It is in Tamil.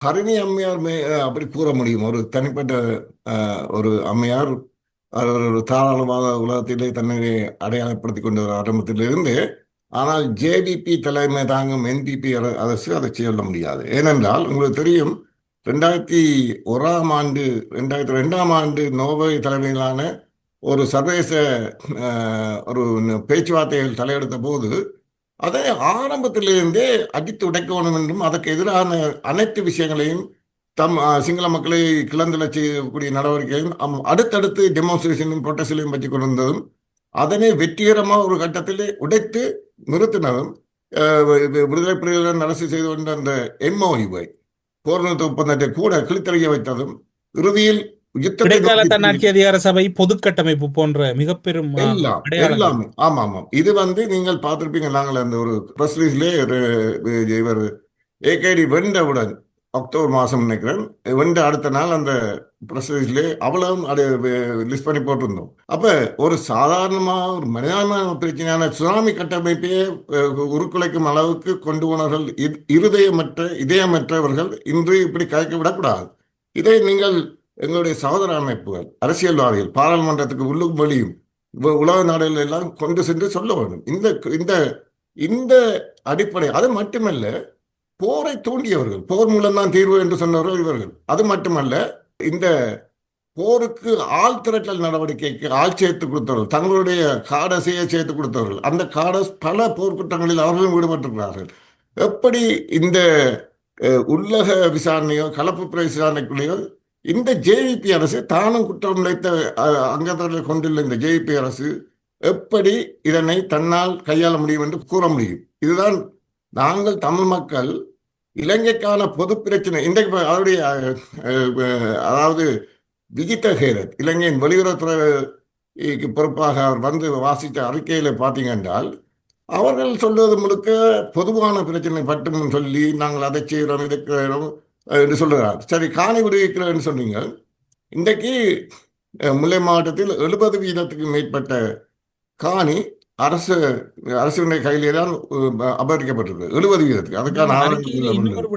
ஹரிணி அம்மையார் அப்படி கூற முடியும். ஒரு தனிப்பட்ட ஒரு அம்மையார் அவர் ஒரு தாராளமாக உலகத்திலே தன்னை அடையாளப்படுத்திக் கொண்ட ஒரு ஆரம்பத்திலிருந்து. ஆனால் ஜேவிபி தலைமை தாங்கும் என்பிபி அரசு அதை சொல்ல முடியாது. ஏனென்றால் உங்களுக்கு தெரியும், 2001 ஆண்டு 2002 ஆண்டு நோர்வே தலைமையிலான ஒரு சர்வதேச ஒரு பேச்சுவார்த்தைகள் தலையெடுத்த போது அதை ஆரம்பத்திலிருந்தே அடித்து உடைக்கணும் என்றும் அதற்கு எதிரான அனைத்து விஷயங்களையும் சிங்கள மக்களை கிளந்தல செய்யக்கூடிய நடவடிக்கையும் அடுத்தடுத்து டெமான்ஸ்ட்ரேஷனும் ப்ரொட்டஸ்டையும் பற்றி கொண்டிருந்ததும் அதனை வெற்றிகரமாக ஒரு கட்டத்திலே உடைத்து நிறுத்தினதும் விடுதலை புலிகளுடன் அரசு செய்து கொண்ட அந்த எம்ஓயுவை போர் நிறுத்த ஒப்பந்தத்தை கூட கிழித்தறிய வைத்ததும் இறுதியில் யுத்தத்தை இடைக்கால நோக்கி தன்னாட்சி அதிகார சபை பொது கட்டமைப்பு போன்ற மிக பெரும் எல்லாம் அடையாளங்கள். எல்லாம் ஆமா ஆமாம். இது நீங்கள் பார்த்திருப்பீங்க. நாங்கள் அந்த ஒரு பிரஸ் ரிலீஸ்லேயே இவர் ஏகேடி வென்றவுடன் அக்டோபர் மாதம் நினைக்கிறேன், வென்ற அடுத்த நாள் அந்த பிரஸ் ரிலீஸ்லேயே அவ்வளவும் அது லிஸ்ட் பண்ணி போட்டிருந்தோம். அப்போ ஒரு சாதாரணமாக ஒரு மனிதமான பிரச்சனையான சுனாமி கட்டமைப்பையே உருக்குலைக்கும் அளவுக்கு கொண்டு போனவர்கள் இதயமற்றவர்கள் இன்று இப்படி கலைக்க விடக்கூடாது. இதை நீங்கள் எங்களுடைய சகோதர அமைப்புகள், அரசியல்வாதிகள், பாராளுமன்றத்துக்கு உள்ளும் வெளியும் உலக நாடுகள் எல்லாம் கொண்டு சென்று சொல்ல வேண்டும். இந்த இந்த இந்த அடிப்படை. அது மட்டுமல்ல, போரை தூண்டியவர்கள், போர் மூலம்தான் தீர்வு என்று சொன்னவர்கள் இவர்கள். அது மட்டுமல்ல, இந்த போருக்கு ஆள் திரட்டல் நடவடிக்கைக்கு ஆள் சேர்த்து கொடுத்தவர்கள், தங்களுடைய காடசையை சேர்த்து கொடுத்தவர்கள், அந்த காடஸ் பல போர்க்குற்றங்களில் அவர்களும் ஈடுபட்டிருக்கிறார்கள். எப்படி இந்த உள்ளக விசாரணையோ கலப்பு பிற விசாரணைக்குள்ளேயோ இந்த ஜேவிபி அரசு தானும் குற்றம் இழைத்த அங்கத்தவர்களை கொண்டுள்ள இந்த ஜேவிபி அரசு எப்படி இதனை தன்னால் கையாள முடியும் என்று கூற முடியும்? இதுதான் நாங்கள் தமிழ் மக்கள் இலங்கைக்கான பொது பிரச்சனை இன்றைக்கு அவருடைய அதாவது விஜித ஹேரத் இலங்கையின் வெளியுறவுத்துறைக்கு பொறுப்பாக அவர் வந்து வாசித்த அறிக்கையில பார்த்தீங்க என்றால் அவர்கள் சொல்வது முழுக்க பொதுவான பிரச்சனை பட்டும் சொல்லி நாங்கள் அதை செய்கிறோம் இதை செய்கிறோம் என்று சொல்லுகிறார். சரி, காணி விடுவிக்கிறோம் சொன்னீங்க. இன்றைக்கு முல்லை மாவட்டத்தில் 70% மேற்பட்ட காணி அரசு அரசுடைய கையிலே தான் அபகரிக்கப்பட்டிருக்கு. 70%. அதுக்கான அறிக்கையில இன்னொரு ஆதாரங்கள். விடயம்